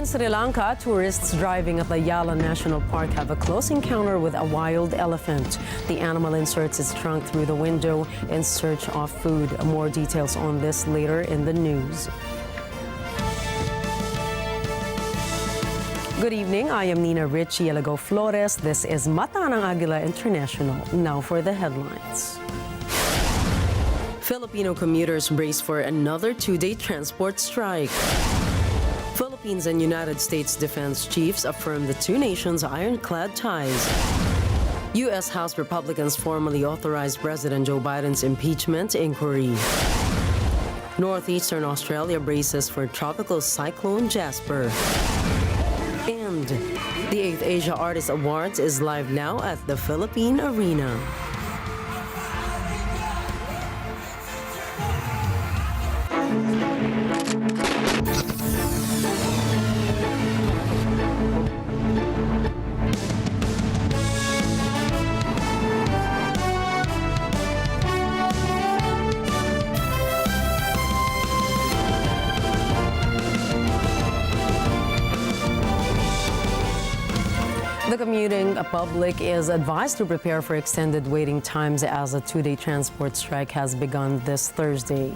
In Sri Lanka, tourists driving at the Agila National Park have a close encounter with a wild elephant. The animal inserts its trunk through the window in search of food. More details on this later in the news. Good evening, I am Nina Richie Elago Flores. This is Mata ng Agila International. Now for the headlines. Filipino commuters brace for another two-day transport strike. Philippines and United States defense chiefs affirm the two nations' ironclad ties. U.S. House Republicans formally authorized President Joe Biden's impeachment inquiry. Northeastern Australia braces for tropical cyclone Jasper. And the 8th Asia Artist Awards is live now at the Philippine Arena. The commuting public is advised to prepare for extended waiting times as a two-day transport strike has begun this Thursday.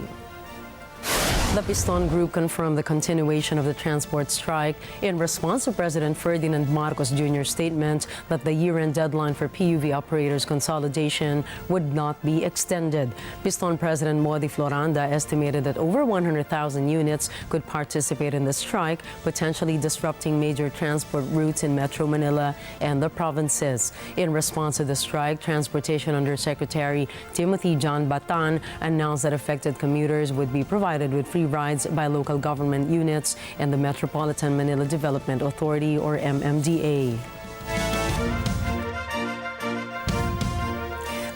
The Piston Group confirmed the continuation of the transport strike in response to President Ferdinand Marcos Jr.'s statement that the year-end deadline for PUV operators consolidation would not be extended. Piston President Modi Floranda estimated that over 100,000 units could participate in the strike, potentially disrupting major transport routes in Metro Manila and the provinces. In response to the strike, Transportation Undersecretary Timothy John Batan announced that affected commuters would be provided with free rides by local government units and the Metropolitan Manila Development Authority or MMDA.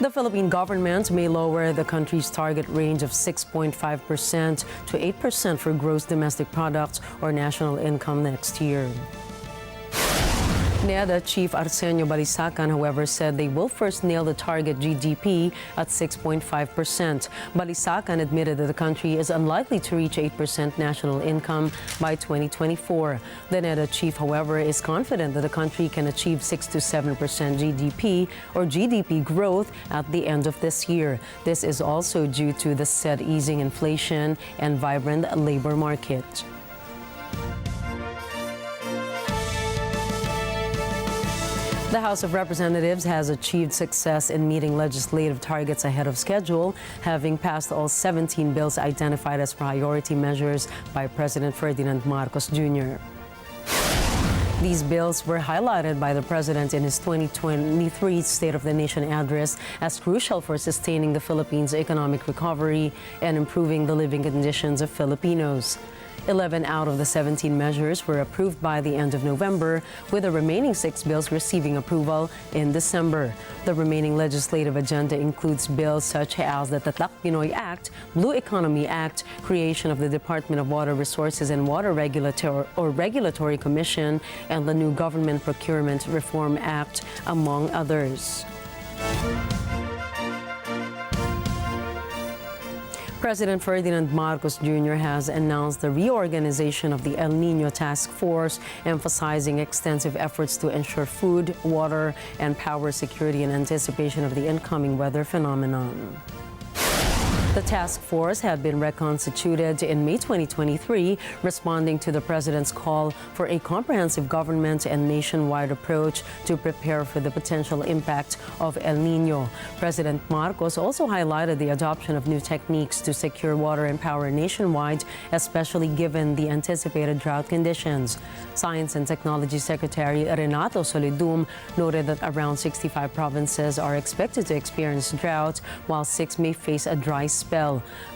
The Philippine government may lower the country's target range of 6.5% to 8% for gross domestic product or national income next year. NEDA Chief Arsenio Balisacan, however, said they will first nail the target GDP at 6.5%. Balisacan admitted that the country is unlikely to reach 8% national income by 2024. The NEDA chief, however, is confident that the country can achieve 6 to 7% GDP or GDP growth at the end of this year. This is also due to the said easing inflation and vibrant labor market. The House of Representatives has achieved success in meeting legislative targets ahead of schedule, having passed all 17 bills identified as priority measures by President Ferdinand Marcos Jr. These bills were highlighted by the President in his 2023 State of the Nation address as crucial for sustaining the Philippines' economic recovery and improving the living conditions of Filipinos. 11 out of the 17 measures were approved by the end of November, with the remaining 6 bills receiving approval in December. The remaining legislative agenda includes bills such as the Tatak Pinoy Act, Blue Economy Act, creation of the Department of Water Resources and Water Regulatory Commission, and the new Government Procurement Reform Act, among others. President Ferdinand Marcos Jr. has announced the reorganization of the El Niño Task Force, emphasizing extensive efforts to ensure food, water, and power security in anticipation of the incoming weather phenomenon. The task force had been reconstituted in May 2023, responding to the President's call for a comprehensive government and nationwide approach to prepare for the potential impact of El Niño. President Marcos also highlighted the adoption of new techniques to secure water and power nationwide, especially given the anticipated drought conditions. Science and Technology Secretary Renato Solidum noted that around 65 provinces are expected to experience drought, while 6 may face a dry spell.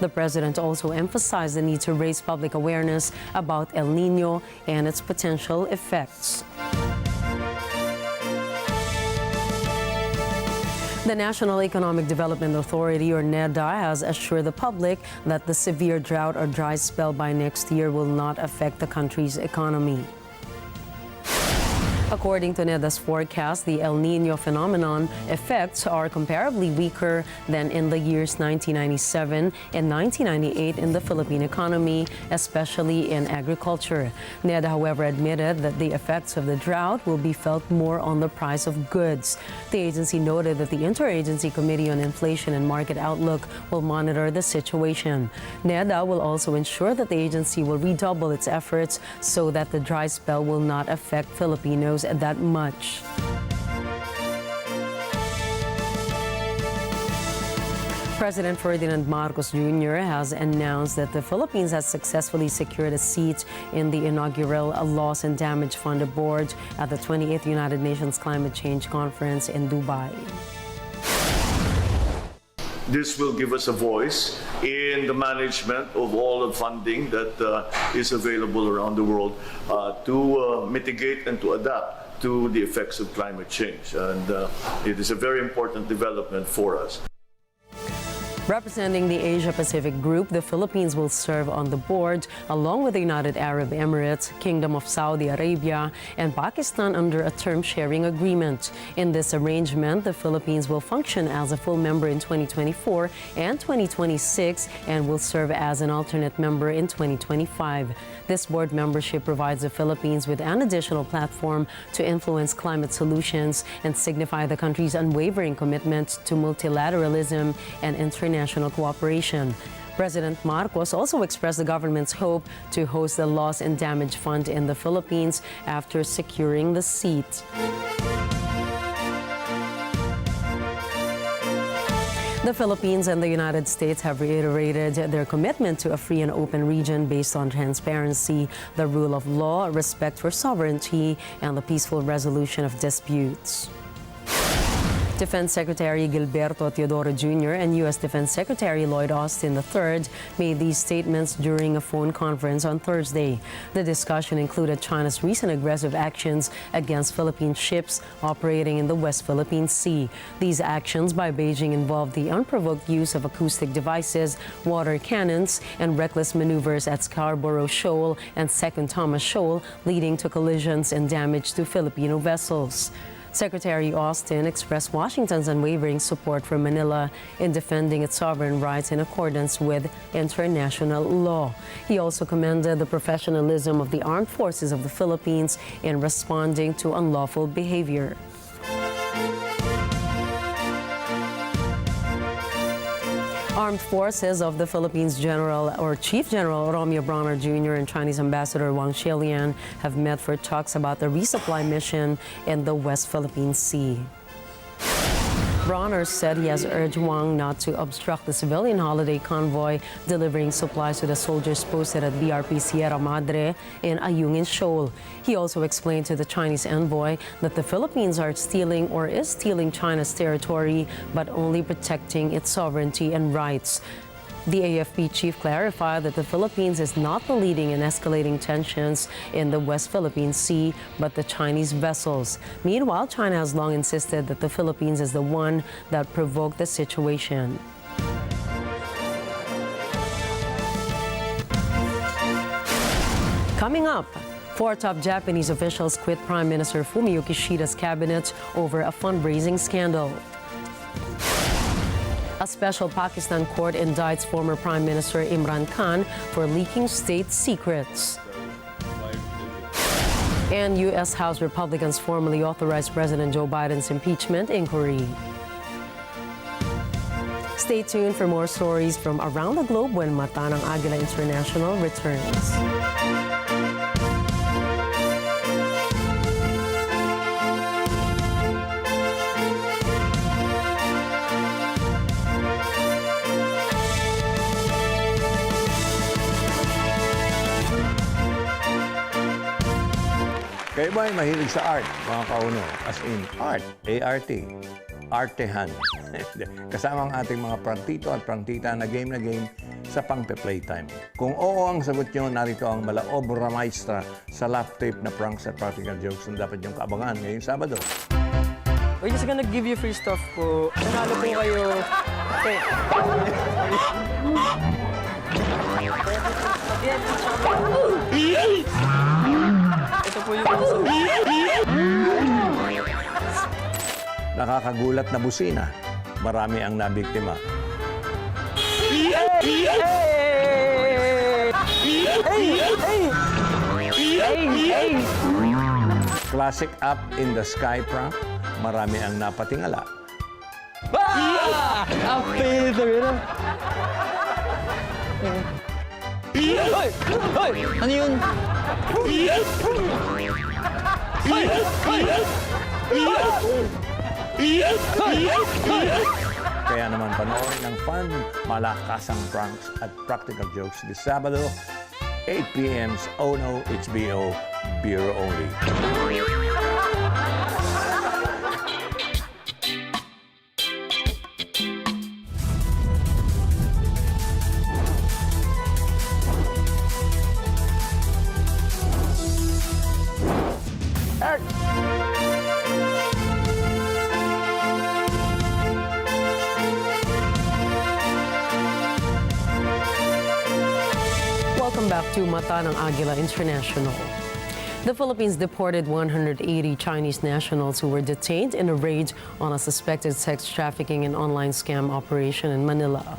The President also emphasized the need to raise public awareness about El Niño and its potential effects. The National Economic Development Authority, or NEDA, has assured the public that the severe drought or dry spell by next year will not affect the country's economy. According to NEDA's forecast, the El Nino phenomenon effects are comparably weaker than in the years 1997 and 1998 in the Philippine economy, especially in agriculture. NEDA, however, admitted that the effects of the drought will be felt more on the price of goods. The agency noted that the Interagency Committee on Inflation and Market Outlook will monitor the situation. NEDA will also ensure that the agency will redouble its efforts so that the dry spell will not affect Filipinos that much. President Ferdinand Marcos Jr. has announced that the Philippines has successfully secured a seat in the inaugural Loss and Damage Fund Board at the 28th United Nations Climate Change Conference in Dubai. This will give us a voice in the management of all the funding that is available around the world to mitigate and to adapt to the effects of climate change. And it is a very important development for us. Representing the Asia-Pacific Group, the Philippines will serve on the board along with the United Arab Emirates, Kingdom of Saudi Arabia, and Pakistan under a term-sharing agreement. In this arrangement, the Philippines will function as a full member in 2024 and 2026 and will serve as an alternate member in 2025. This board membership provides the Philippines with an additional platform to influence climate solutions and signify the country's unwavering commitment to multilateralism and international cooperation. President Marcos also expressed the government's hope to host the Loss and Damage Fund in the Philippines after securing the seat. The Philippines and the United States have reiterated their commitment to a free and open region based on transparency, the rule of law, respect for sovereignty, and the peaceful resolution of disputes. Defense Secretary Gilberto Teodoro Jr. and U.S. Defense Secretary Lloyd Austin III made these statements during a phone conference on Thursday. The discussion included China's recent aggressive actions against Philippine ships operating in the West Philippine Sea. These actions by Beijing involved the unprovoked use of acoustic devices, water cannons, and reckless maneuvers at Scarborough Shoal and Second Thomas Shoal, leading to collisions and damage to Filipino vessels. Secretary Austin expressed Washington's unwavering support for Manila in defending its sovereign rights in accordance with international law. He also commended the professionalism of the armed forces of the Philippines in responding to unlawful behavior. Armed Forces of the Philippines Chief General Romeo Bronner Jr. and Chinese Ambassador Wang Shilian have met for talks about the resupply mission in the West Philippine Sea. Bronner said he has urged Wang not to obstruct the civilian holiday convoy delivering supplies to the soldiers posted at BRP Sierra Madre in Ayungin Shoal. He also explained to the Chinese envoy that the Philippines is stealing China's territory, but only protecting its sovereignty and rights. The AFP chief clarified that the Philippines is not the leading in escalating tensions in the West Philippine Sea, but the Chinese vessels. Meanwhile, China has long insisted that the Philippines is the one that provoked the situation. Coming up, 4 top Japanese officials quit Prime Minister Fumio Kishida's cabinet over a fundraising scandal. A special Pakistan court indicts former Prime Minister Imran Khan for leaking state secrets. And U.S. House Republicans formally authorized President Joe Biden's impeachment inquiry. Stay tuned for more stories from around the globe when Mata ng Agila International returns. Kayo ba ay mahilig sa art, mga kauno? As in art, A-R-T, artehan. Kasama ang ating mga prangtito at prangtita na game sa pang-playtime. Kung oo ang sagot nyo, narito ang mala obra maestra sa laugh tape na pranks at practical jokes na dapat nyong kaabangan ngayong Sabado. We're just gonna give you free stuff po. Nanalo po kayo. Okay. Ito po yung nakakagulat na busina. Marami ang nabiktima. Classic up in the sky prank. Marami ang napatingala. Ang feather yun. Hoy! Hoy! Ano yun? Kaya naman panoorin ng fun, malakasang pranks at practical jokes this Sabado, 8 p.m. sa Ono HBO Beer Only. Welcome back to Mata ng Agila International. The Philippines deported 180 Chinese nationals who were detained in a raid on a suspected sex trafficking and online scam operation in Manila.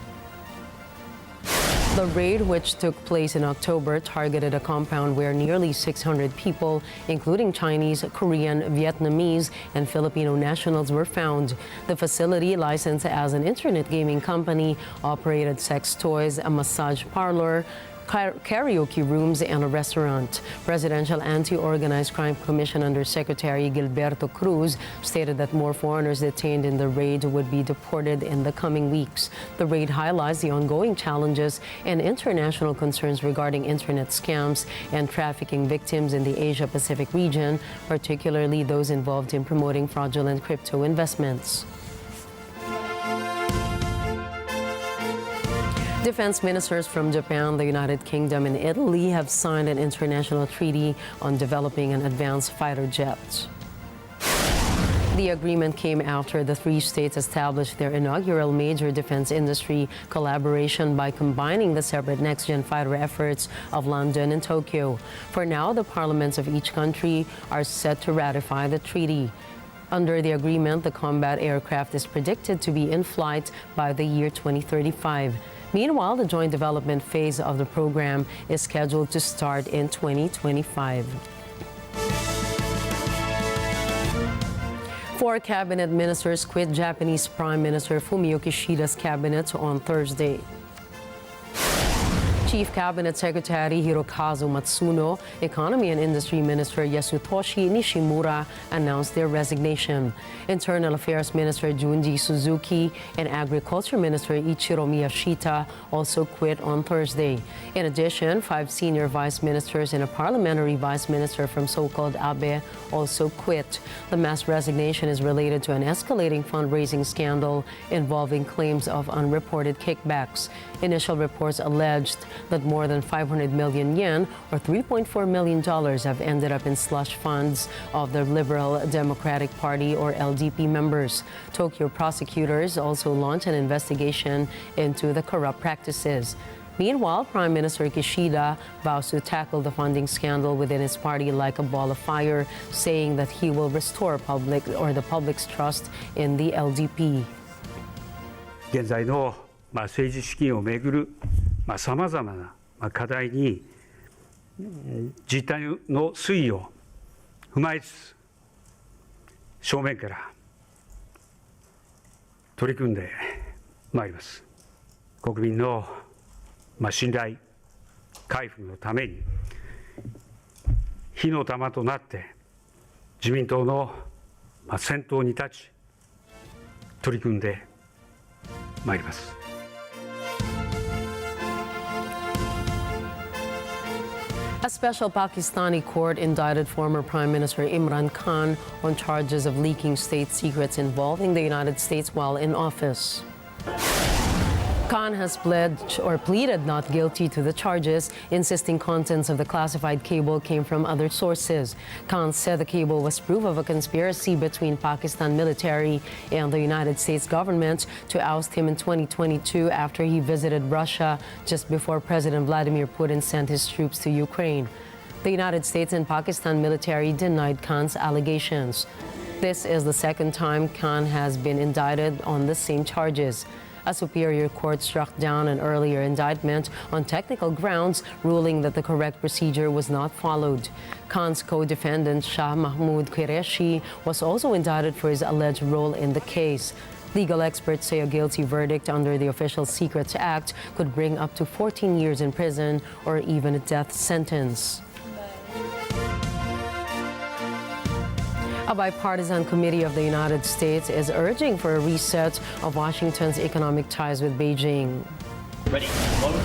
The raid, which took place in October, targeted a compound where nearly 600 people, including Chinese, Korean, Vietnamese, and Filipino nationals, were found. The facility, licensed as an internet gaming company, operated sex toys, a massage parlor, karaoke rooms, and a restaurant. Presidential Anti-Organized Crime Commission Undersecretary Gilberto Cruz stated that more foreigners detained in the raid would be deported in the coming weeks. The raid highlights the ongoing challenges and international concerns regarding internet scams and trafficking victims in the Asia-Pacific region, particularly those involved in promoting fraudulent crypto investments. Defense ministers from Japan, the United Kingdom, and Italy have signed an international treaty on developing an advanced fighter jet. The agreement came after the three states established their inaugural major defense industry collaboration by combining the separate next-gen fighter efforts of London and Tokyo. For now, the parliaments of each country are set to ratify the treaty. Under the agreement, the combat aircraft is predicted to be in flight by the year 2035. Meanwhile, the joint development phase of the program is scheduled to start in 2025. Four cabinet ministers quit Japanese Prime Minister Fumio Kishida's cabinet on Thursday. Chief Cabinet Secretary Hirokazu Matsuno, Economy and Industry Minister Yasutoshi Nishimura announced their resignation. Internal Affairs Minister Junji Suzuki and Agriculture Minister Ichiro Miyashita also quit on Thursday. In addition, 5 senior vice ministers and a parliamentary vice minister from so-called Abe also quit. The mass resignation is related to an escalating fundraising scandal involving claims of unreported kickbacks. Initial reports alleged that more than 500 million yen, or $3.4 million, have ended up in slush funds of the Liberal Democratic Party, or LDP, members. Tokyo prosecutors also launched an investigation into the corrupt practices. Meanwhile, Prime Minister Kishida vows to tackle the funding scandal within his party like a ball of fire, saying that he will restore the public's trust in the LDP. 現在の政治資金をめぐるさまざまな課題に実態の推移を踏まえつつ正面から取り組んでまいります。国民の信頼回復のために火の玉となって自民党の先頭に立ち取り組んでまいります。A special Pakistani court indicted former Prime Minister Imran Khan on charges of leaking state secrets involving the United States while in office. Khan has pleaded not guilty to the charges, insisting contents of the classified cable came from other sources. Khan said the cable was proof of a conspiracy between Pakistan military and the United States government to oust him in 2022 after he visited Russia just before President Vladimir Putin sent his troops to Ukraine. The United States and Pakistan military denied Khan's allegations. This is the second time Khan has been indicted on the same charges. A superior court struck down an earlier indictment on technical grounds, ruling that the correct procedure was not followed. Khan's co-defendant Shah Mahmood Qureshi was also indicted for his alleged role in the case. Legal experts say a guilty verdict under the Official Secrets Act could bring up to 14 years in prison or even a death sentence. A bipartisan committee of the United States is urging for a reset of Washington's economic ties with Beijing. Ready, vote.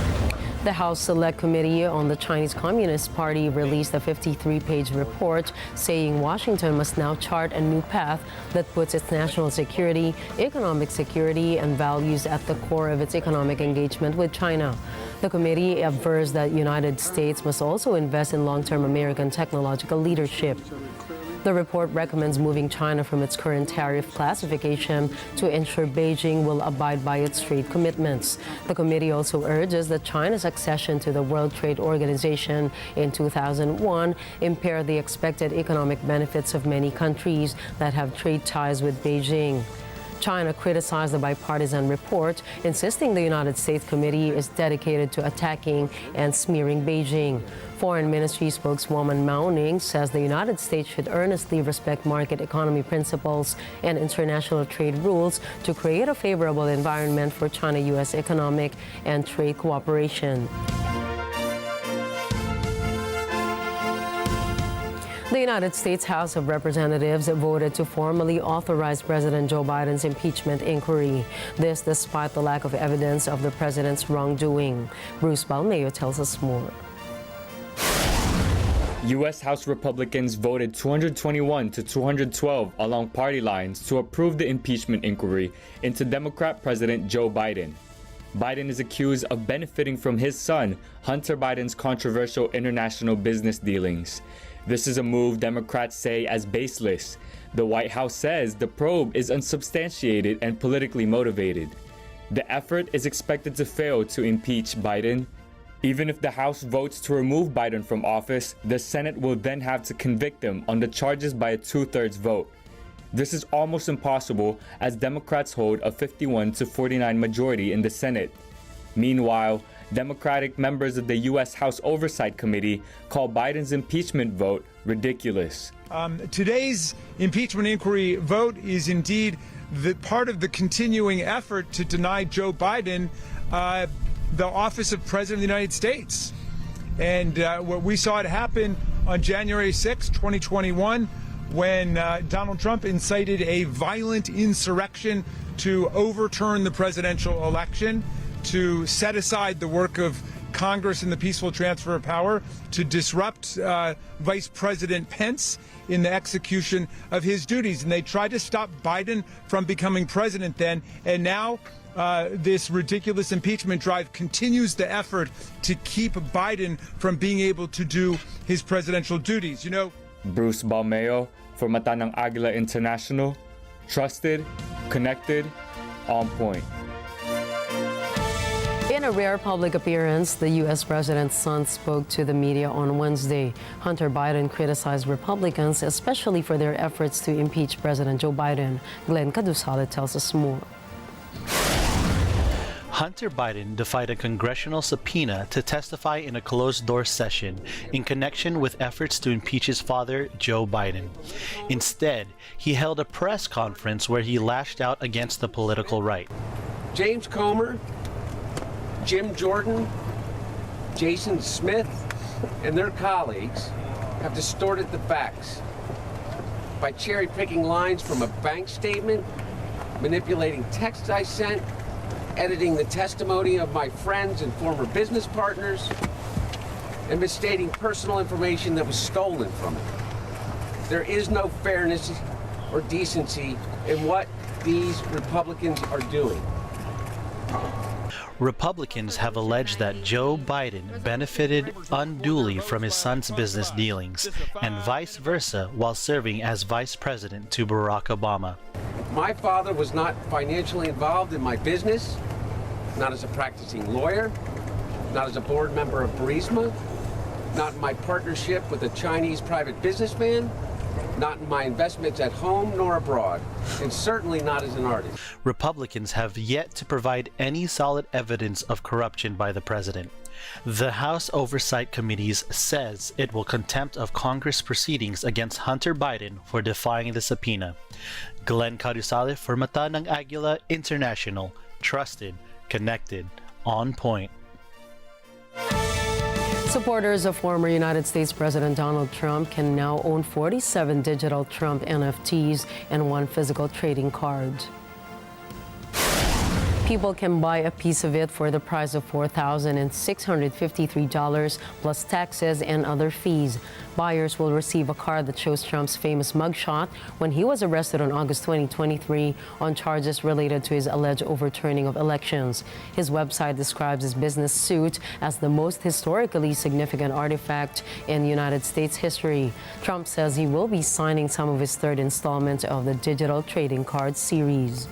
The House Select Committee on the Chinese Communist Party released a 53-page report saying Washington must now chart a new path that puts its national security, economic security, and values at the core of its economic engagement with China. The committee avers that the United States must also invest in long-term American technological leadership. The report recommends moving China from its current tariff classification to ensure Beijing will abide by its trade commitments. The committee also urges that China's accession to the World Trade Organization in 2001 impair the expected economic benefits of many countries that have trade ties with Beijing. China criticized the bipartisan report, insisting the United States committee is dedicated to attacking and smearing Beijing. Foreign Ministry spokeswoman Mao Ning says the United States should earnestly respect market economy principles and international trade rules to create a favorable environment for China-U.S. economic and trade cooperation. The United States House of Representatives voted to formally authorize President Joe Biden's impeachment inquiry. This despite the lack of evidence of the president's wrongdoing. Bruce Balmeo tells us more. U.S. House Republicans voted 221 to 212 along party lines to approve the impeachment inquiry into Democrat President Joe Biden. Biden is accused of benefiting from his son, Hunter Biden's controversial international business dealings. This is a move Democrats say as baseless. The White House says the probe is unsubstantiated and politically motivated. The effort is expected to fail to impeach Biden. Even if the House votes to remove Biden from office, the Senate will then have to convict him on the charges by a 2/3 vote. This is almost impossible as Democrats hold a 51 to 49 majority in the Senate. Meanwhile, Democratic members of the U.S. House Oversight Committee call Biden's impeachment vote ridiculous. Today's impeachment inquiry vote is indeed the part of the continuing effort to deny Joe Biden the office of President of the United States. And what we saw it happen on January 6, 2021, when Donald Trump incited a violent insurrection to overturn the presidential election, to set aside the work of Congress and the peaceful transfer of power, to disrupt Vice President Pence in the execution of his duties. And they tried to stop Biden from becoming president then. And now this ridiculous impeachment drive continues the effort to keep Biden from being able to do his presidential duties. You know, Bruce Balmeo for Mata ng Agila International. Trusted, connected, on point. In a rare public appearance, the U.S. president's son spoke to the media on Wednesday. Hunter Biden criticized Republicans, especially for their efforts to impeach President Joe Biden. Glenn Cadusale tells us more. Hunter Biden defied a congressional subpoena to testify in a closed-door session in connection with efforts to impeach his father, Joe Biden. Instead, he held a press conference where he lashed out against the political right. James Comer, Jim Jordan, Jason Smith, and their colleagues have distorted the facts by cherry-picking lines from a bank statement, manipulating texts I sent, editing the testimony of my friends and former business partners, and misstating personal information that was stolen from it. There is no fairness or decency in what these Republicans are doing. Republicans have alleged that Joe Biden benefited unduly from his son's business dealings and vice versa while serving as vice president to Barack Obama. My father was not financially involved in my business, not as a practicing lawyer, not as a board member of Burisma, not in my partnership with a Chinese private businessman, not in my investments at home nor abroad, and certainly not as an artist. Republicans have yet to provide any solid evidence of corruption by the president. The House Oversight Committee says it will contempt of Congress proceedings against Hunter Biden for defying the subpoena. Glenn Carusale for Mata ng Agila International. Trusted, connected, on point. Supporters of former United States President Donald Trump can now own 47 digital Trump NFTs and 1 physical trading card. People can buy a piece of it for the price of $4,653 plus taxes and other fees. Buyers will receive a card that shows Trump's famous mugshot when he was arrested on August 2023 on charges related to his alleged overturning of elections. His website describes his business suit as the most historically significant artifact in United States history. Trump says he will be signing some of his third installment of the digital trading card series.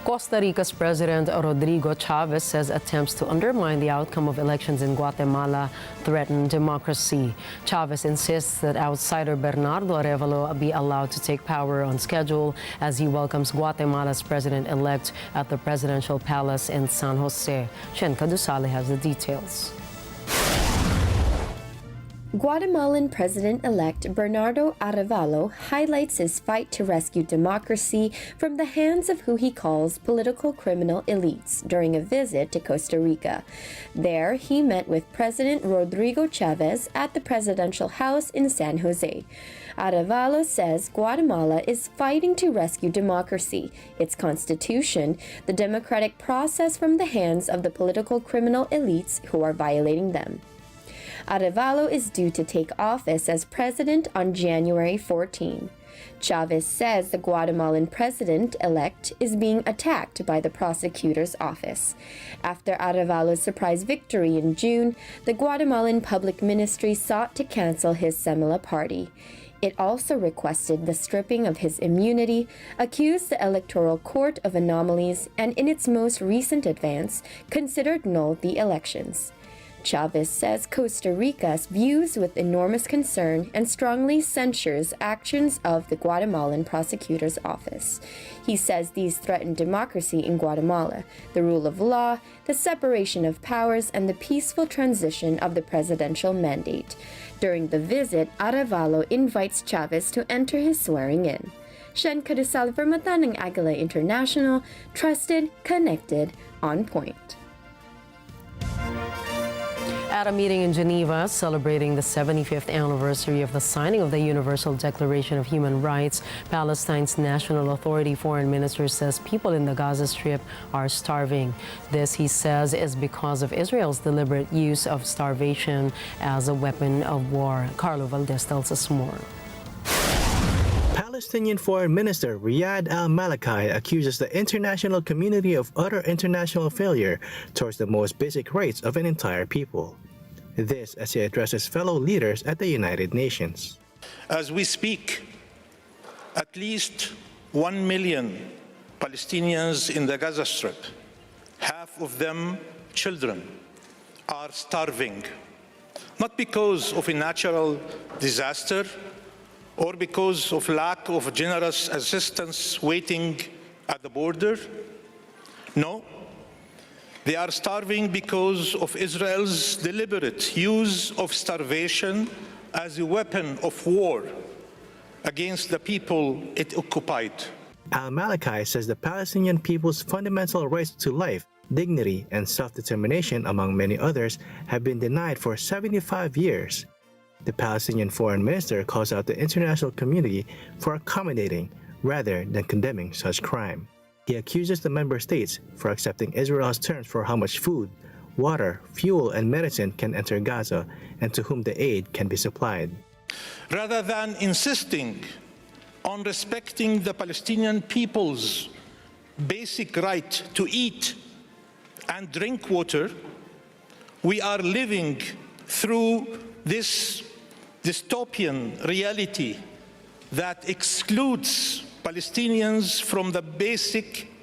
Costa Rica's President Rodrigo Chavez says attempts to undermine the outcome of elections in Guatemala threaten democracy. Chavez insists that outsider Bernardo Arevalo be allowed to take power on schedule as he welcomes Guatemala's president-elect at the presidential palace in San Jose. Shen Kadusale has the details. Guatemalan President-elect Bernardo Arevalo highlights his fight to rescue democracy from the hands of who he calls political criminal elites during a visit to Costa Rica. There, he met with President Rodrigo Chavez at the presidential house in San Jose. Arevalo says Guatemala is fighting to rescue democracy, its constitution, the democratic process from the hands of the political criminal elites who are violating them. Arevalo is due to take office as president on January 14. Chavez says the Guatemalan president-elect is being attacked by the prosecutor's office. After Arevalo's surprise victory in June, the Guatemalan Public Ministry sought to cancel his Semilla party. It also requested the stripping of his immunity, accused the Electoral Court of anomalies, and in its most recent advance, considered null the elections. Chavez says Costa Rica views with enormous concern and strongly censures actions of the Guatemalan prosecutor's office. He says these threaten democracy in Guatemala, the rule of law, the separation of powers, and the peaceful transition of the presidential mandate. During the visit, Arevalo invites Chavez to enter his swearing-in. Shen Kadusal for Mata ng Agila International, trusted, connected, on point. At a meeting in Geneva celebrating the 75th anniversary of the signing of the Universal Declaration of Human Rights, Palestine's National Authority foreign minister says people in the Gaza Strip are starving. This, he says, is because of Israel's deliberate use of starvation as a weapon of war. Carlo Valdez tells us more. Palestinian Foreign Minister Riyad al-Maliki accuses the international community of utter international failure towards the most basic rights of an entire people. This as he addresses fellow leaders at the United Nations. As we speak, at least 1 million Palestinians in the Gaza Strip, half of them children, are starving, not because of a natural disaster or because of lack of generous assistance waiting at the border. No, they are starving because of Israel's deliberate use of starvation as a weapon of war against the people it occupied. Al-Maliki says the Palestinian people's fundamental rights to life, dignity, and self-determination, among many others, have been denied for 75 years. The Palestinian foreign minister calls out the international community for accommodating rather than condemning such crime. He accuses the member states for accepting Israel's terms for how much food, water, fuel, and medicine can enter Gaza and to whom the aid can be supplied. Rather than insisting on respecting the Palestinian people's basic right to eat and drink water, we are living through this dystopian reality that excludes Palestinians from the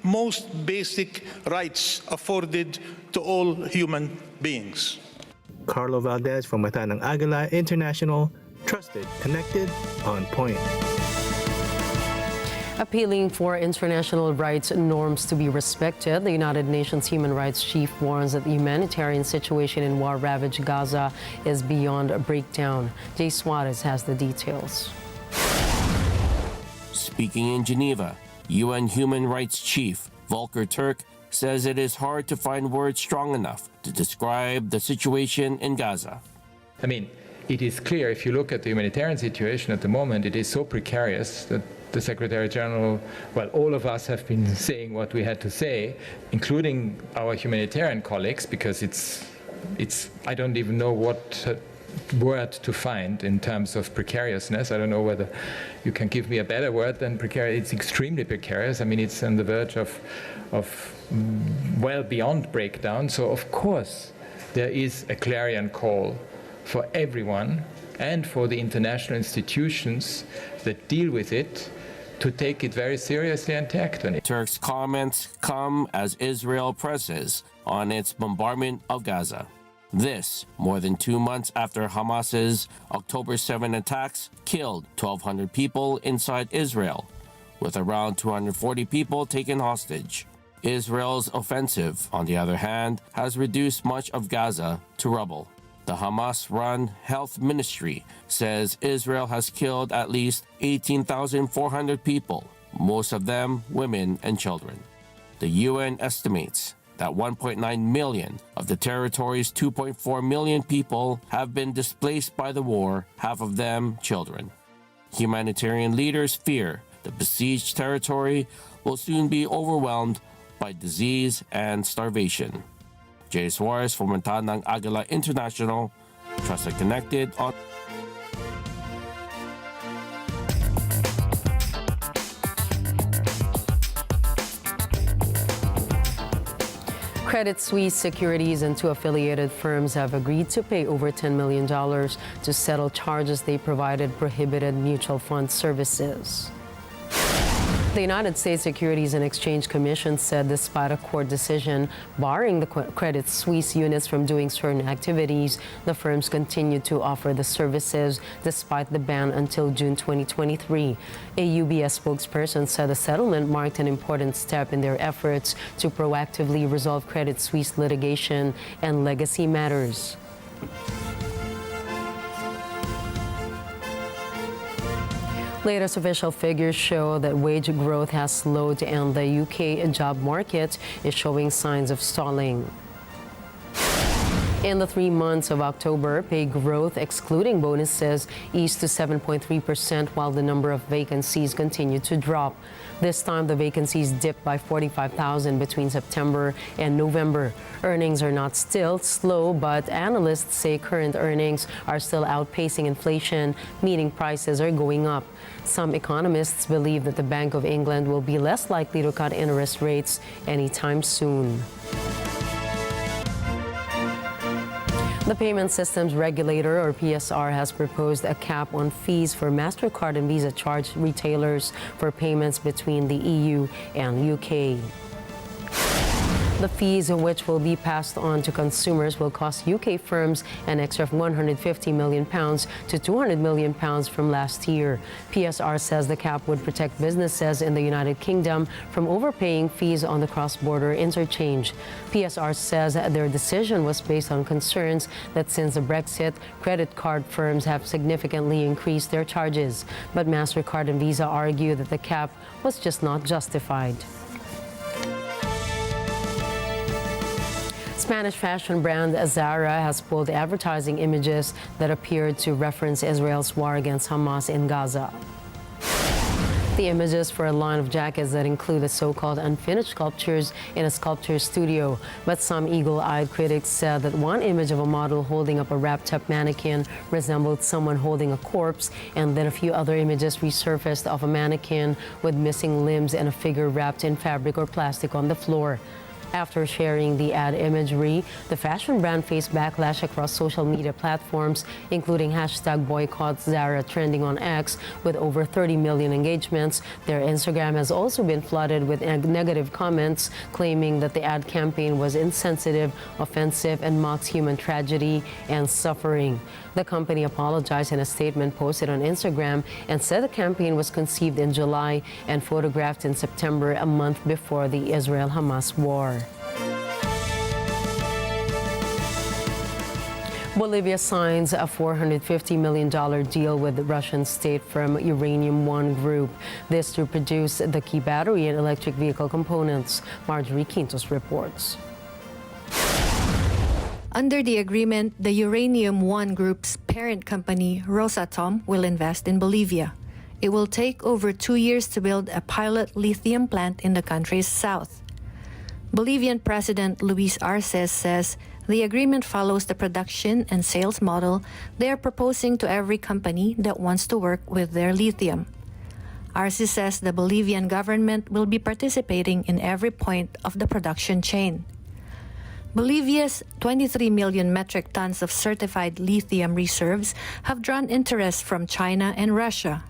most basic rights afforded to all human beings. Carlo Valdez for Mata ng Agila International, trusted, connected, on point. Appealing for international rights norms to be respected, the United Nations Human Rights Chief warns that the humanitarian situation in war-ravaged Gaza is beyond a breakdown. Jay Suarez has the details. Speaking in Geneva, UN Human Rights Chief Volker Turk says it is hard to find words strong enough to describe the situation in Gaza. I mean, it is clear if you look at the humanitarian situation at the moment, it is so precarious that the Secretary General, well, all of us have been saying what we had to say, including our humanitarian colleagues, because it's I don't even know what word to find in terms of precariousness. I don't know whether you can give me a better word than precarious. It's extremely precarious. I mean, it's on the verge of well beyond breakdown. So of course there is a clarion call for everyone and for the international institutions that deal with it to take it very seriously and act on it. Turk's comments come as Israel presses on its bombardment of Gaza. This, more than 2 months after Hamas's October 7 attacks killed 1,200 people inside Israel, with around 240 people taken hostage. Israel's offensive, on the other hand, has reduced much of Gaza to rubble. The Hamas-run health ministry says Israel has killed at least 18,400 people, most of them women and children. The UN estimates that 1.9 million of the territory's 2.4 million people have been displaced by the war, half of them children. Humanitarian leaders fear the besieged territory will soon be overwhelmed by disease and starvation. Jay Suarez for Mata ng Agila International, trusted, connected on. Credit Suisse Securities and two affiliated firms have agreed to pay over $10 million to settle charges they provided prohibited mutual fund services. The United States Securities and Exchange Commission said despite a court decision barring the Credit Suisse units from doing certain activities, the firms continued to offer the services despite the ban until June 2023. A UBS spokesperson said the settlement marked an important step in their efforts to proactively resolve Credit Suisse litigation and legacy matters. Latest official figures show that wage growth has slowed and the UK job market is showing signs of stalling. In the 3 months of October, pay growth, excluding bonuses, eased to 7.3%, while the number of vacancies continued to drop. This time, the vacancies dipped by 45,000 between September and November. Earnings are not still slow, but analysts say current earnings are still outpacing inflation, meaning prices are going up. Some economists believe that the Bank of England will be less likely to cut interest rates anytime soon. The Payment Systems Regulator, or PSR, has proposed a cap on fees for MasterCard and Visa charge retailers for payments between the EU and UK. The fees, which will be passed on to consumers, will cost UK firms an extra £150 million to £200 million from last year. PSR says the cap would protect businesses in the United Kingdom from overpaying fees on the cross-border interchange. PSR says their decision was based on concerns that since the Brexit, credit card firms have significantly increased their charges. But MasterCard and Visa argue that the cap was just not justified. Spanish fashion brand Zara has pulled advertising images that appeared to reference Israel's war against Hamas in Gaza. The images for a line of jackets that include the so-called unfinished sculptures in a sculpture studio. But some eagle-eyed critics said that one image of a model holding up a wrapped-up mannequin resembled someone holding a corpse, and then a few other images resurfaced of a mannequin with missing limbs and a figure wrapped in fabric or plastic on the floor. After sharing the ad imagery, the fashion brand faced backlash across social media platforms, including hashtag boycott Zara trending on X with over 30 million engagements. Their Instagram has also been flooded with negative comments claiming that the ad campaign was insensitive, offensive, and mocks human tragedy and suffering. The company apologized in a statement posted on Instagram and said the campaign was conceived in July and photographed in September, a month before the Israel-Hamas war. Bolivia signs a $450 million deal with the Russian state firm Uranium One Group. This to produce the key battery and electric vehicle components. Marjorie Quintos reports. Under the agreement, the Uranium One Group's parent company, Rosatom, will invest in Bolivia. It will take over 2 years to build a pilot lithium plant in the country's south. Bolivian President Luis Arce says the agreement follows the production and sales model they are proposing to every company that wants to work with their lithium. Arce says the Bolivian government will be participating in every point of the production chain. Bolivia's 23 million metric tons of certified lithium reserves have drawn interest from China and Russia.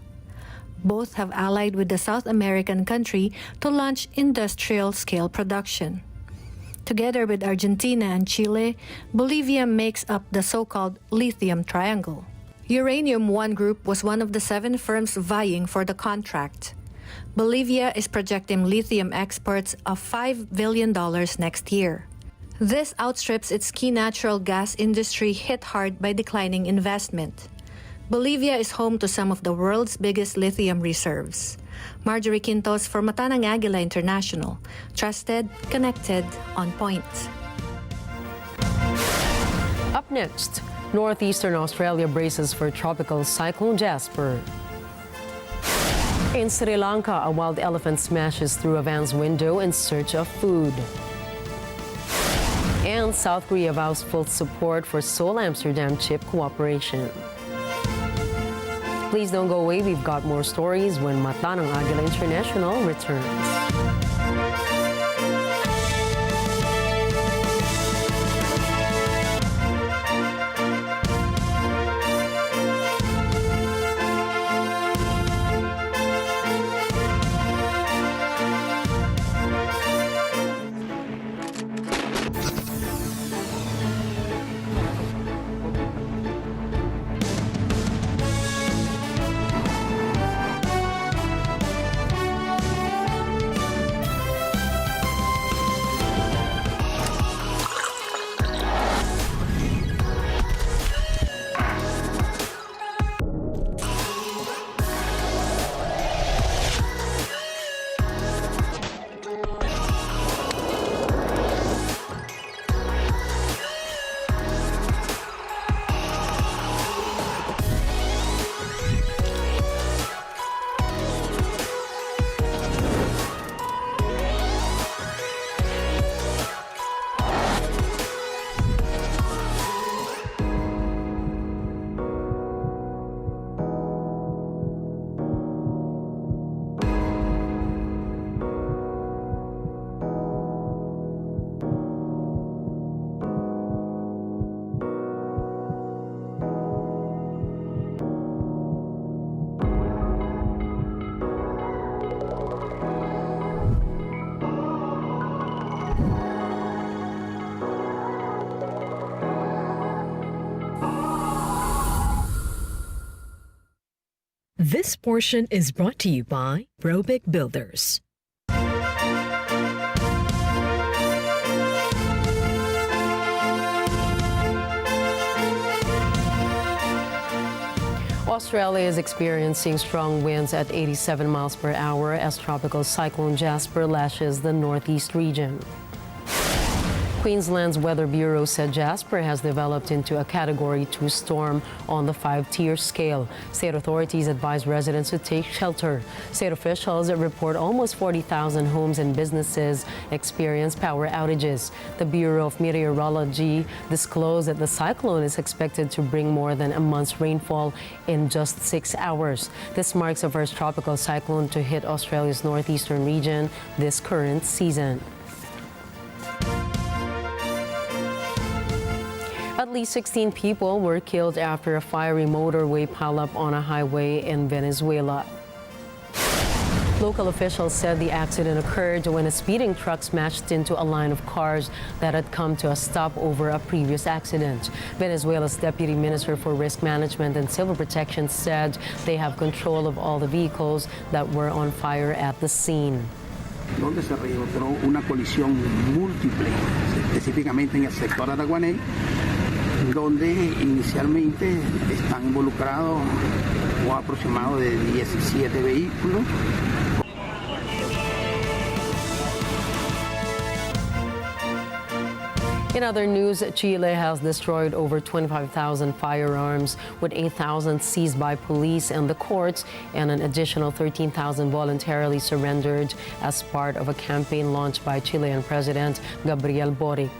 Both have allied with the South American country to launch industrial-scale production. Together with Argentina and Chile, Bolivia makes up the so-called Lithium Triangle. Uranium One Group was one of the 7 firms vying for the contract. Bolivia is projecting lithium exports of $5 billion next year. This outstrips its key natural gas industry hit hard by declining investment. Bolivia is home to some of the world's biggest lithium reserves. Marjorie Quintos for Matanang Agila International. Trusted, connected, on point. Up next, northeastern Australia braces for tropical cyclone Jasper. In Sri Lanka, a wild elephant smashes through a van's window in search of food. And South Korea vows full support for Seoul-Amsterdam chip cooperation. Please don't go away. We've got more stories when Matanang Agila International returns. This portion is brought to you by Robic Builders. Australia is experiencing strong winds at 87 miles per hour as tropical cyclone Jasper lashes the northeast region. Queensland's Weather Bureau said Jasper has developed into a Category 2 storm on the 5-tier scale. State authorities advise residents to take shelter. State officials report almost 40,000 homes and businesses experience power outages. The Bureau of Meteorology disclosed that the cyclone is expected to bring more than a month's rainfall in just 6 hours. This marks the first tropical cyclone to hit Australia's northeastern region this current season. At least 16 people were killed after a fiery motorway pileup on a highway in Venezuela. Local officials said the accident occurred when a speeding truck smashed into a line of cars that had come to a stop over a previous accident. Venezuela's Deputy Minister for Risk Management and Civil Protection said they have control of all the vehicles that were on fire at the scene. Donde se registró una colisión múltiple, específicamente en el sector Araguaney, donde inicialmente están involucrados un aproximado de 17 vehículos. In other news, Chile has destroyed over 25,000 firearms, with 8,000 seized by police and the courts, and an additional 13,000 voluntarily surrendered as part of a campaign launched by Chilean President Gabriel Boric.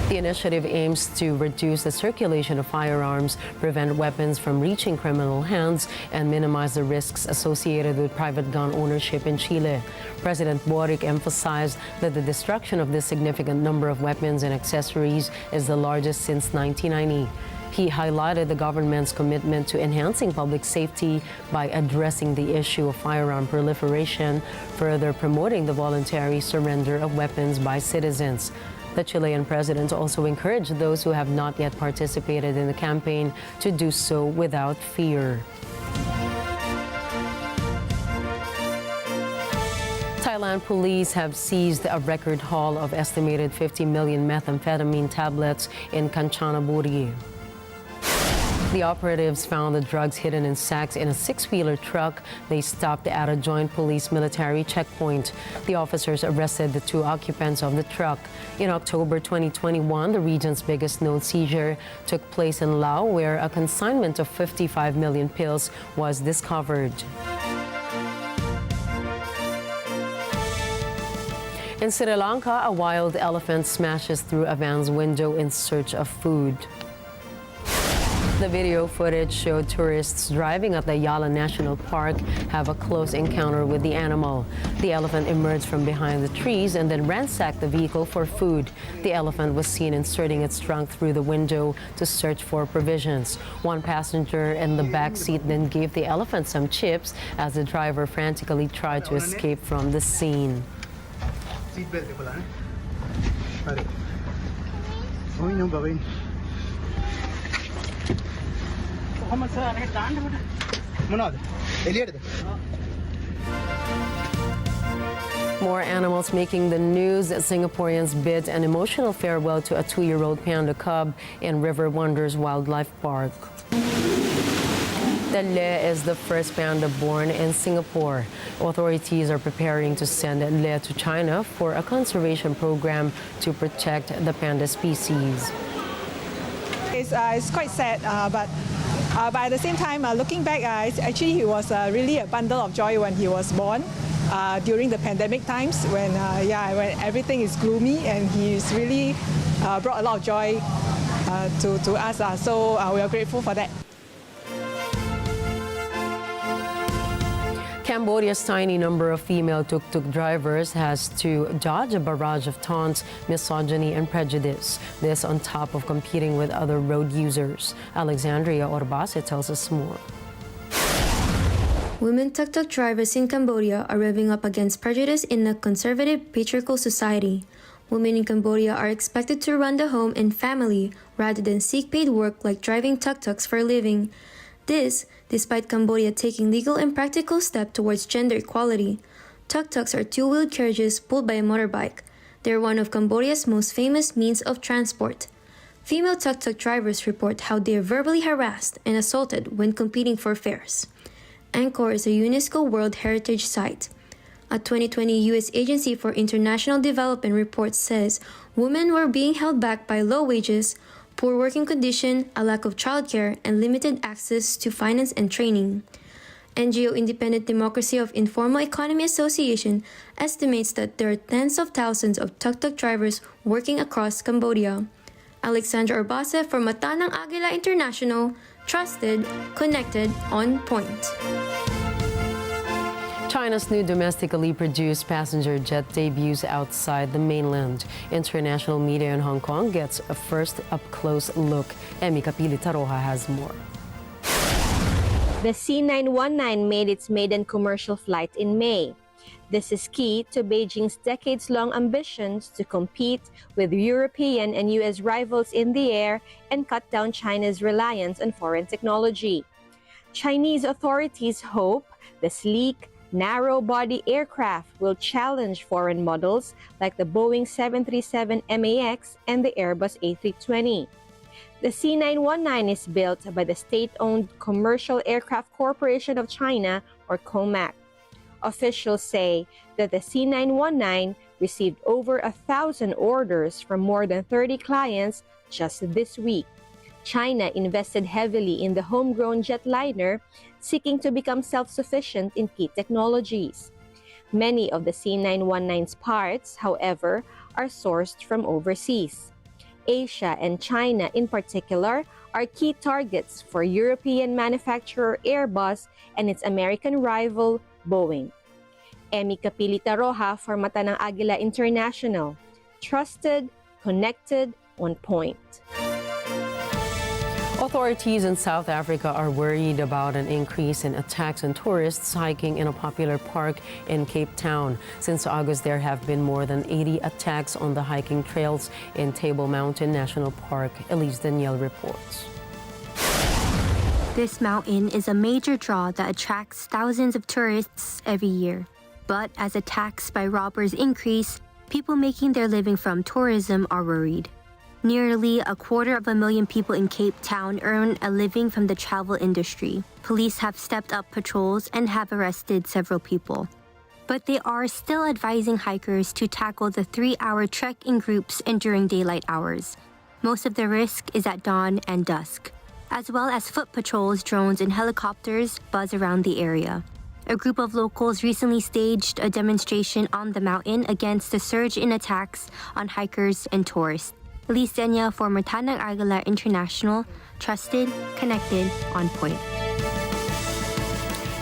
The initiative aims to reduce the circulation of firearms, prevent weapons from reaching criminal hands, and minimize the risks associated with private gun ownership in Chile. President Boric emphasized that the destruction of this significant number of weapons and accessories is the largest since 1990. He highlighted the government's commitment to enhancing public safety by addressing the issue of firearm proliferation, further promoting the voluntary surrender of weapons by citizens. The Chilean president also encouraged those who have not yet participated in the campaign to do so without fear. Thailand police have seized a record haul of estimated 50 million methamphetamine tablets in Kanchanaburi. The operatives found the drugs hidden in sacks in a six-wheeler truck they stopped at a joint police military checkpoint. The officers arrested the two occupants of the truck. In October 2021, the region's biggest known seizure took place in Laos, where a consignment of 55 million pills was discovered. In Sri Lanka, a wild elephant smashes through a van's window in search of food. The video footage showed tourists driving at the Agila National Park have a close encounter with the animal. The elephant emerged from behind the trees and then ransacked the vehicle for food. The elephant was seen inserting its trunk through the window to search for provisions. One passenger in the back seat then gave the elephant some chips as the driver frantically tried to escape from the scene. More animals making the news. Singaporeans bid an emotional farewell to a 2-year-old panda cub in River Wonders Wildlife Park. The Le is the first panda born in Singapore. Authorities are preparing to send Le to China for a conservation program to protect the panda species. It's quite sad, but at the same time, looking back, actually he was really a bundle of joy when he was born during the pandemic times when everything is gloomy, and he's really brought a lot of joy to us. So we are grateful for that. Cambodia's tiny number of female tuk-tuk drivers has to dodge a barrage of taunts, misogyny, and prejudice. This on top of competing with other road users. Alexandria Orbase tells us more. Women tuk-tuk drivers in Cambodia are revving up against prejudice in a conservative, patriarchal society. Women in Cambodia are expected to run the home and family rather than seek paid work like driving tuk-tuks for a living. This, despite Cambodia taking legal and practical steps towards gender equality. Tuk-tuks are two-wheeled carriages pulled by a motorbike. They are one of Cambodia's most famous means of transport. Female tuk-tuk drivers report how they are verbally harassed and assaulted when competing for fares. Angkor is a UNESCO World Heritage Site. A 2020 U.S. Agency for International Development report says women were being held back by low wages, poor working conditions, a lack of childcare, and limited access to finance and training. NGO Independent Democracy of Informal Economy Association estimates that there are tens of thousands of tuk-tuk drivers working across Cambodia. Alexandra Orbase for Mata ng Agila International, trusted, connected, on point. China's new domestically produced passenger jet debuts outside the mainland. International media in Hong Kong gets a first up-close look. Emi Kapili-Taroja has more. The C919 made its maiden commercial flight in May. This is key to Beijing's decades-long ambitions to compete with European and U.S. rivals in the air and cut down China's reliance on foreign technology. Chinese authorities hope the sleek, narrow-body aircraft will challenge foreign models like the Boeing 737 MAX and the Airbus A320. The C919 is built by the state-owned Commercial Aircraft Corporation of China, or COMAC. Officials say that the C919 received over 1,000 orders from more than 30 clients just this week. China invested heavily in the homegrown jetliner, seeking to become self-sufficient in key technologies. Many of the C919's parts, however, are sourced from overseas. Asia and China in particular are key targets for European manufacturer Airbus and its American rival Boeing. Emi Kapili-Taroja for Mata ng Agila International. Trusted, connected, on point. Authorities in South Africa are worried about an increase in attacks on tourists hiking in a popular park in Cape Town. Since August, there have been more than 80 attacks on the hiking trails in Table Mountain National Park. Elise Danielle reports. This mountain is a major draw that attracts thousands of tourists every year. But as attacks by robbers increase, people making their living from tourism are worried. Nearly 250,000 people in Cape Town earn a living from the travel industry. Police have stepped up patrols and have arrested several people. But they are still advising hikers to tackle the 3-hour trek in groups and during daylight hours. Most of the risk is at dawn and dusk, as well as foot patrols, drones, and helicopters buzz around the area. A group of locals recently staged a demonstration on the mountain against the surge in attacks on hikers and tourists. Elise Danielle for Mata ng Agila International. Trusted, connected, on point.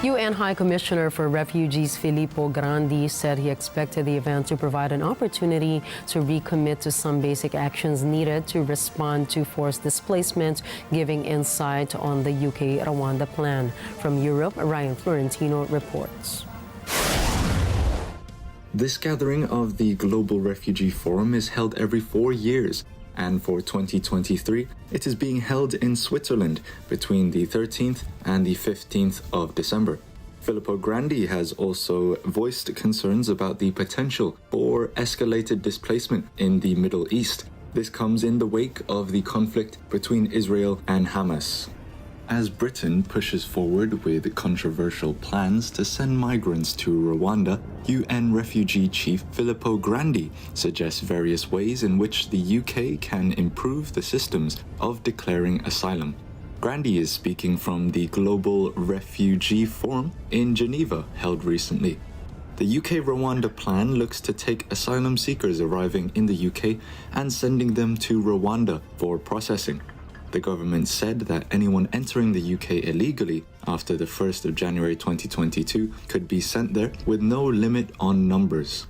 UN High Commissioner for Refugees Filippo Grandi said he expected the event to provide an opportunity to recommit to some basic actions needed to respond to forced displacement, giving insight on the UK-Rwanda plan. From Europe, Ryan Florentino reports. This gathering of the Global Refugee Forum is held every 4 years, and for 2023, it is being held in Switzerland between the 13th and the 15th of December. Filippo Grandi has also voiced concerns about the potential for escalated displacement in the Middle East. This comes in the wake of the conflict between Israel and Hamas. As Britain pushes forward with controversial plans to send migrants to Rwanda, UN Refugee Chief Filippo Grandi suggests various ways in which the UK can improve the systems of declaring asylum. Grandi is speaking from the Global Refugee Forum in Geneva, held recently. The UK-Rwanda plan looks to take asylum seekers arriving in the UK and sending them to Rwanda for processing. The government said that anyone entering the UK illegally after the 1st of January 2022 could be sent there with no limit on numbers.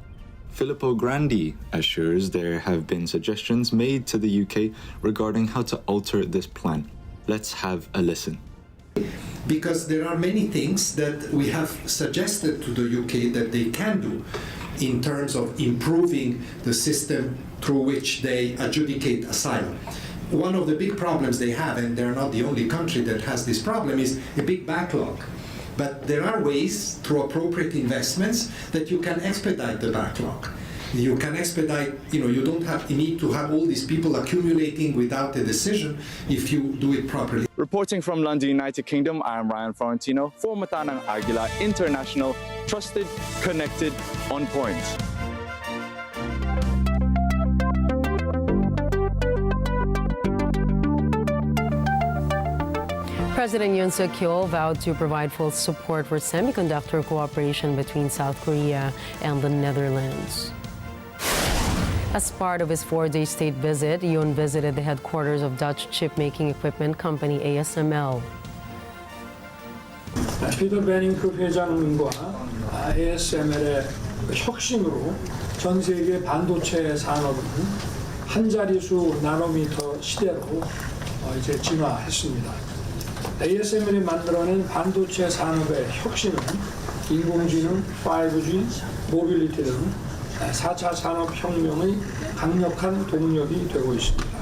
Filippo Grandi assures there have been suggestions made to the UK regarding how to alter this plan. Let's have a listen. Because there are many things that we have suggested to the UK that they can do in terms of improving the system through which they adjudicate asylum. One of the big problems they have, and they're not the only country that has this problem, is a big backlog. But there are ways, through appropriate investments, that you can expedite the backlog. You can expedite, you don't need to have all these people accumulating without a decision if you do it properly. Reporting from London, United Kingdom, I am Ryan Florentino for Mata ng Agila International. Trusted, connected, on point. President Yoon Suk-yeol vowed to provide full support for semiconductor cooperation between South Korea and the Netherlands. As part of his 4-day state visit, Yoon visited the headquarters of Dutch chip-making equipment company ASML. 피터 베닝크 회장님과 ASML의 혁신으로 전 세계 반도체 산업은 한 자릿수 나노미터 시대로 이제 진화했습니다. ASML이 만들어낸 반도체 산업의 혁신은 인공지능, 5G, 모빌리티 등 4차 산업혁명의 강력한 동력이 되고 있습니다.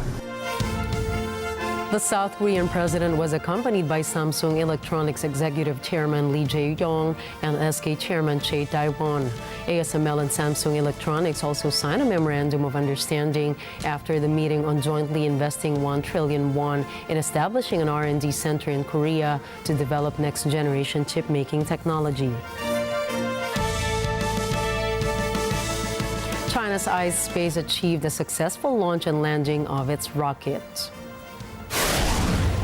The South Korean president was accompanied by Samsung Electronics Executive Chairman Lee Jae-yong and SK Chairman Chae Tae-won. ASML and Samsung Electronics also signed a memorandum of understanding after the meeting on jointly investing 1 trillion won in establishing an R&D center in Korea to develop next-generation chip-making technology. China's iSpace achieved a successful launch and landing of its rocket.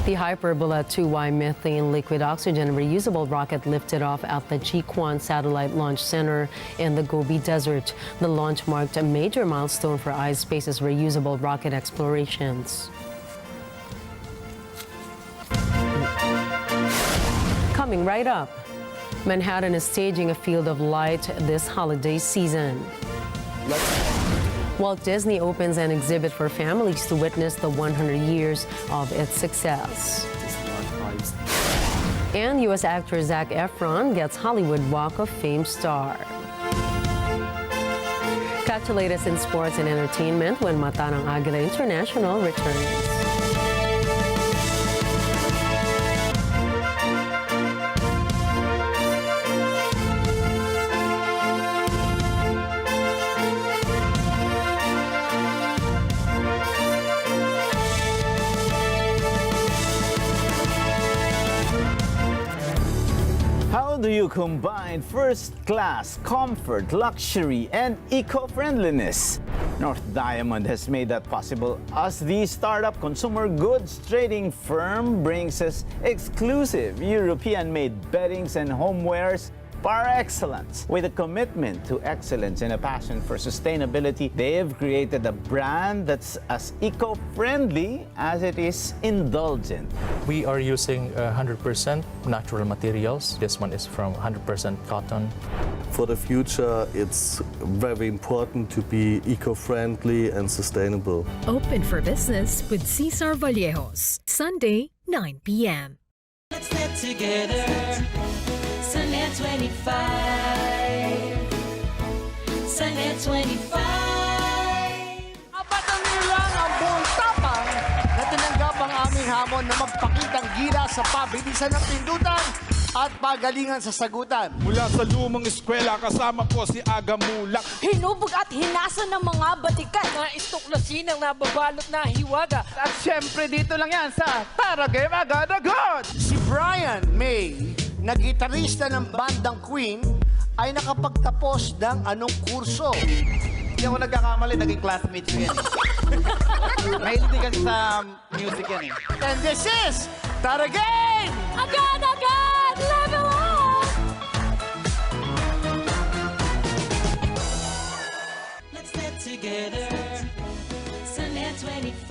The Hyperbola 2Y methane liquid oxygen reusable rocket lifted off at the Jiquan Satellite Launch Center in the Gobi Desert. The launch marked a major milestone for iSpace's reusable rocket explorations. Coming right up, Manhattan is staging a Field of Light this holiday season. Walt Disney opens an exhibit for families to witness the 100 years of its success. And U.S. actor Zac Efron gets Hollywood Walk of Fame star. Catch the latest in sports and entertainment when Mata ng Agila International returns. How do you combine first-class comfort, luxury, and eco-friendliness? North Diamond has made that possible as the startup consumer goods trading firm brings us exclusive European-made beddings and homewares par excellence. With a commitment to excellence and a passion for sustainability, they have created a brand that's as eco-friendly as it is indulgent. We are using 100% natural materials. This one is from 100% cotton. For the future, it's very important to be eco-friendly and sustainable. Open for business with Cesar Vallejos, Sunday, 9 p.m. Let's get together. Sunday 25. Sunday 25. Apat na nilang ang buong tapang na tinanggap ang aming hamon na magpakitang gira sa pabilisan ng pindutan at pagalingan sa sagutan. Mula sa lumang eskwela, kasama ko si Aga Mulak. Hinubog at hinasa ng mga batikan. Naistuklasin ang nababalot na hiwaga. At syempre dito lang yan sa Tara Game Agad-agad! Si Brian May, na gitarista ng bandang Queen, ay nakapagtapos ng anong kurso? Hindi ako nagkakamali, naging classmate ko yan. Mahilig din kasi sa music yan eh. And this is Tara Game! Agad-agad! Level up! Let's get together. Sunday 25.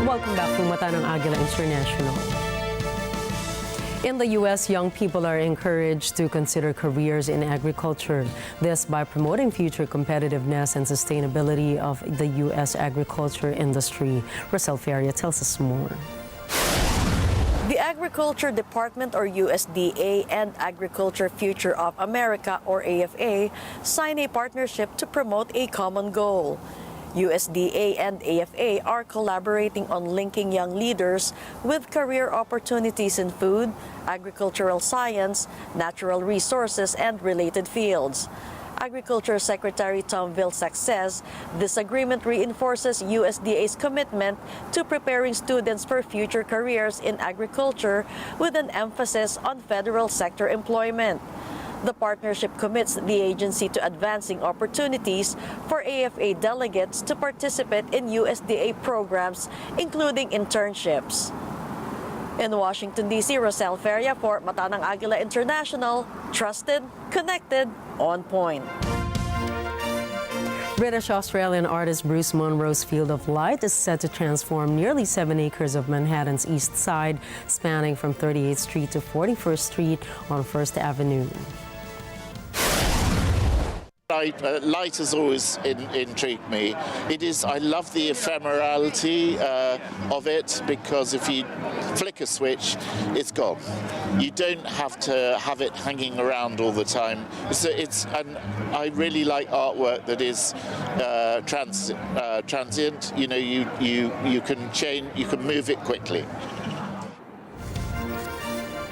Welcome back to Mata ng Agila International. In the U.S., young people are encouraged to consider careers in agriculture. This by promoting future competitiveness and sustainability of the U.S. agriculture industry. Rosel Feria tells us more. The Agriculture Department, or USDA, and Agriculture Future of America, or AFA, signed a partnership to promote a common goal. USDA and AFA are collaborating on linking young leaders with career opportunities in food, agricultural science, natural resources, and related fields. Agriculture Secretary Tom Vilsack says this agreement reinforces USDA's commitment to preparing students for future careers in agriculture with an emphasis on federal sector employment. The partnership commits the agency to advancing opportunities for AFA delegates to participate in USDA programs, including internships. In Washington, D.C., Rosel Feria for Mata ng Agila International, trusted, connected, on point. British-Australian artist Bruce Monroe's Field of Light is set to transform nearly 7 acres of Manhattan's East Side, spanning from 38th Street to 41st Street on First Avenue. Light has always intrigued me. I love the ephemerality of it, because if you flick a switch, it's gone. You don't have to have it hanging around all the time. And I really like artwork that is transient. You know, you can change, you can move it quickly.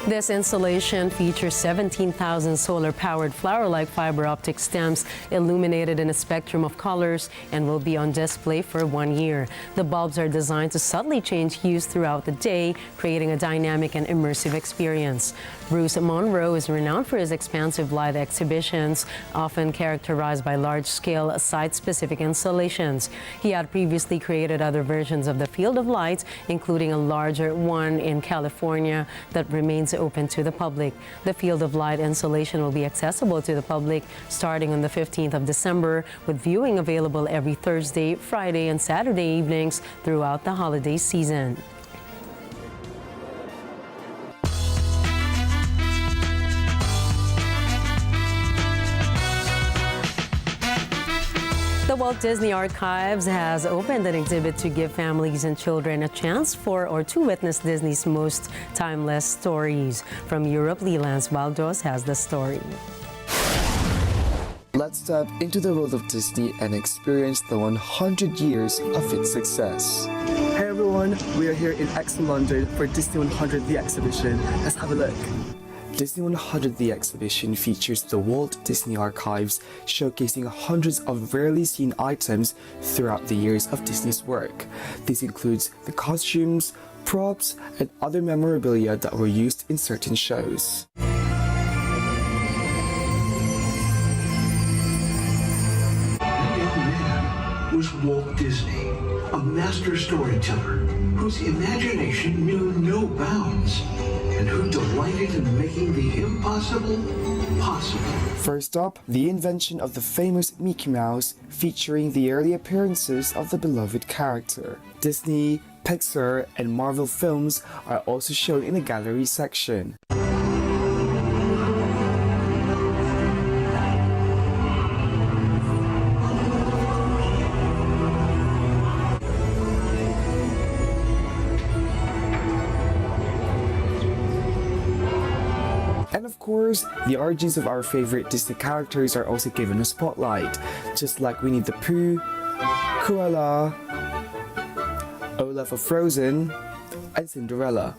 This installation features 17,000 solar-powered flower-like fiber optic stems illuminated in a spectrum of colors and will be on display for 1 year. The bulbs are designed to subtly change hues throughout the day, creating a dynamic and immersive experience. Bruce Monroe is renowned for his expansive light exhibitions, often characterized by large-scale site-specific installations. He had previously created other versions of the Field of Light, including a larger one in California that remains open to the public. The Field of Light installation will be accessible to the public starting on the 15th of December, with viewing available every Thursday, Friday, and Saturday evenings throughout the holiday season. The Walt Disney Archives has opened an exhibit to give families and children a chance to witness Disney's most timeless stories. From Europe, Leland Valdos has the story. Let's step into the world of Disney and experience the 100 years of its success. Hey everyone, we are here in Agila, London for Disney 100 The Exhibition. Let's have a look. Disney 100 The Exhibition features the Walt Disney Archives, showcasing hundreds of rarely seen items throughout the years of Disney's work. This includes the costumes, props, and other memorabilia that were used in certain shows. Was Walt Disney, a master storyteller whose imagination knew no bounds and who delighted in making the impossible possible. First up, the invention of the famous Mickey Mouse, featuring the early appearances of the beloved character. Disney, Pixar, and Marvel films are also shown in the gallery section. And of course, the origins of our favorite Disney characters are also given a spotlight, just like Winnie the Pooh, Cruella, Olaf of Frozen, and Cinderella.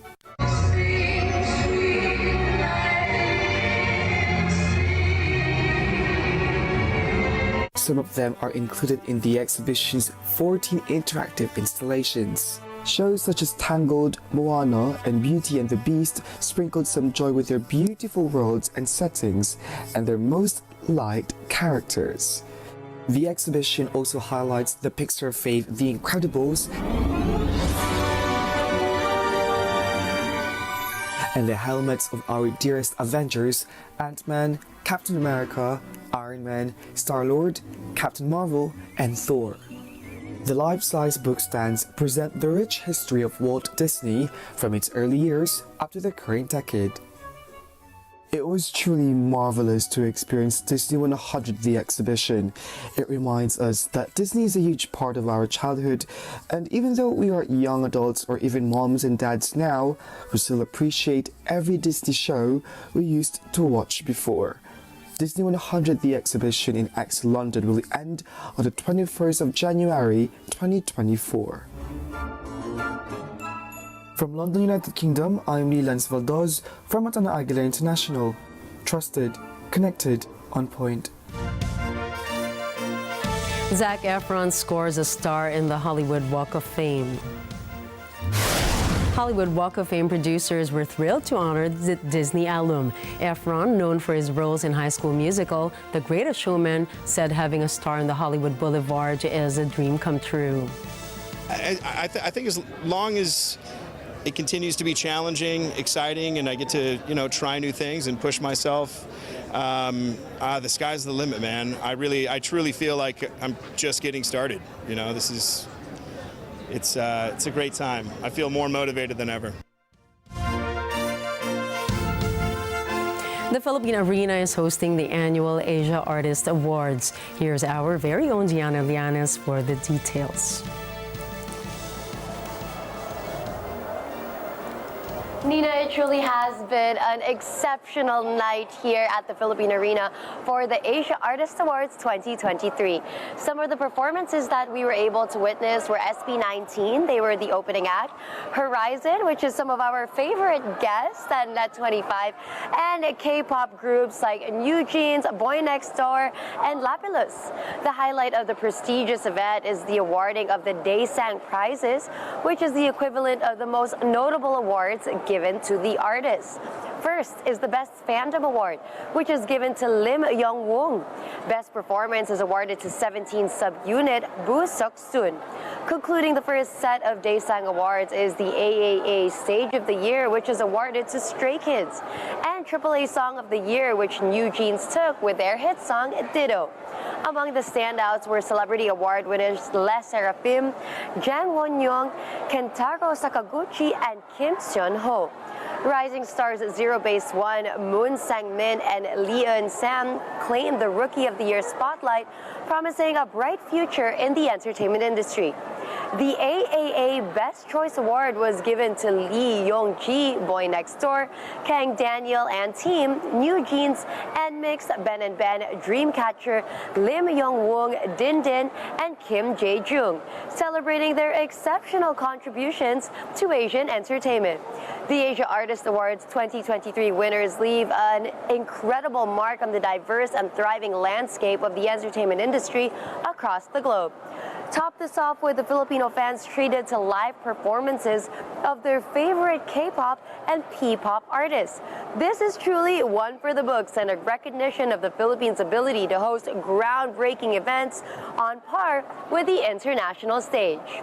Some of them are included in the exhibition's 14 interactive installations. Shows such as Tangled, Moana, and Beauty and the Beast sprinkled some joy with their beautiful worlds and settings and their most liked characters. The exhibition also highlights the Pixar fave The Incredibles and the helmets of our dearest Avengers, Ant-Man, Captain America, Iron Man, Star-Lord, Captain Marvel, and Thor. The life-size book stands present the rich history of Walt Disney from its early years up to the current decade. It was truly marvelous to experience Disney 100 The Exhibition. It reminds us that Disney is a huge part of our childhood, and even though we are young adults or even moms and dads now, we still appreciate every Disney show we used to watch before. Disney 100 The Exhibition in Agila, London will end on the 21st of January 2024. From London, United Kingdom, I'm Leland Valdos from Agila International. Trusted, connected, on point. Zac Efron scores a star in the Hollywood Walk of Fame. Hollywood Walk of Fame producers were thrilled to honor the Disney alum. Efron, known for his roles in High School Musical, The Greatest Showman, said having a star in the Hollywood Boulevard is a dream come true. I think as long as it continues to be challenging, exciting, and I get to, try new things and push myself. The sky's the limit, man. I truly feel like I'm just getting started. It's a great time. I feel more motivated than ever. The Philippine Arena is hosting the annual Asia Artist Awards. Here's our very own Gianna Lianes for the details. Nina, it truly has been an exceptional night here at the Philippine Arena for the Asia Artist Awards 2023. Some of the performances that we were able to witness were SB19, they were the opening act, Horizon, which is some of our favorite guests at Net25, and K-pop groups like New Jeans, Boy Next Door, and Lapillus. The highlight of the prestigious event is the awarding of the Daesang Prizes, which is the equivalent of the most notable awards given to the artists. First is the Best Fandom Award, which is given to Lim Young-woong. Best Performance is awarded to 17 subunit Boo Seok-sun. Concluding the first set of Daesang Awards is the AAA Stage of the Year, which is awarded to Stray Kids, and AAA Song of the Year, which New Jeans took with their hit song Ditto. Among the standouts were Celebrity Award winners Les Seraphim, Jang Won-young, Kentaro Sakaguchi, and Kim Seon-ho. Rising stars Zero Base One, Moon Sang-min, and Lee Eun-sam claimed the Rookie of the Year spotlight, promising a bright future in the entertainment industry. The AAA Best Choice Award was given to Lee Yong-ji, Boy Next Door, Kang Daniel and Team, New Jeans, and Mix, Ben and Ben, Dreamcatcher, Lim Young-woong, Din Din, and Kim Jae-jung, celebrating their exceptional contributions to Asian entertainment. The Asia Artist Awards 2023 winners leave an incredible mark on the diverse and thriving landscape of the entertainment industry across the globe. Top this off with the Filipino fans treated to live performances of their favorite K-pop and P-pop artists. This is truly one for the books and a recognition of the Philippines' ability to host groundbreaking events on par with the international stage.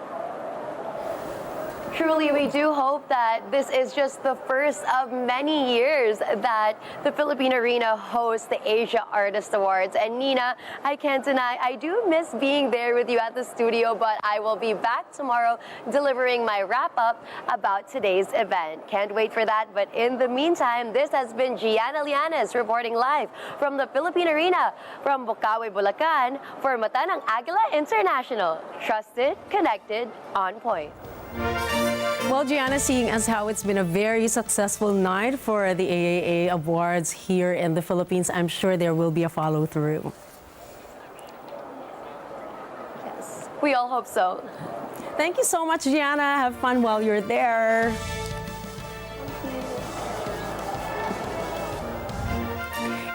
Truly, we do hope that this is just the first of many years that the Philippine Arena hosts the Asia Artist Awards. And Nina, I can't deny, I do miss being there with you at the studio, but I will be back tomorrow delivering my wrap-up about today's event. Can't wait for that, but in the meantime, this has been Gianna Lianes reporting live from the Philippine Arena from Bocaue, Bulacan for Mata ng Agila International. Trusted, connected, on point. Well, Gianna, seeing as how it's been a very successful night for the AAA Awards here in the Philippines, I'm sure there will be a follow-through. Yes, we all hope so. Thank you so much, Gianna. Have fun while you're there.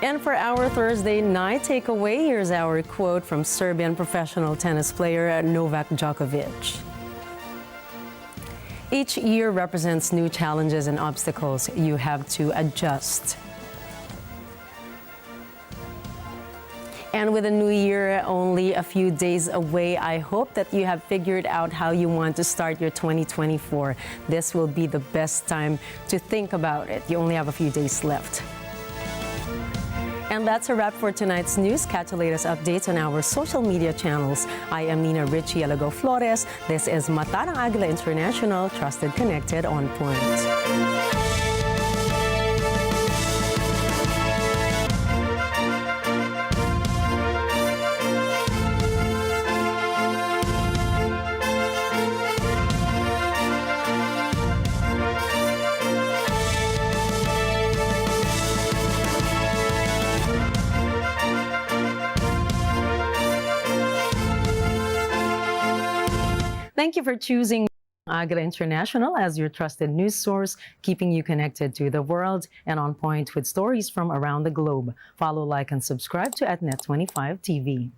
And for our Thursday night takeaway, here's our quote from Serbian professional tennis player Novak Djokovic. Each year represents new challenges and obstacles. You have to adjust. And with a new year only a few days away, I hope that you have figured out how you want to start your 2024. This will be the best time to think about it. You only have a few days left. And that's a wrap for tonight's news. Catch the latest updates on our social media channels. I am Nina Richie Alago Flores. This is Mata ng Agila International, trusted, connected, on point. Thank you for choosing Agila International as your trusted news source, keeping you connected to the world and on point with stories from around the globe. Follow, like, and subscribe to Net25 TV.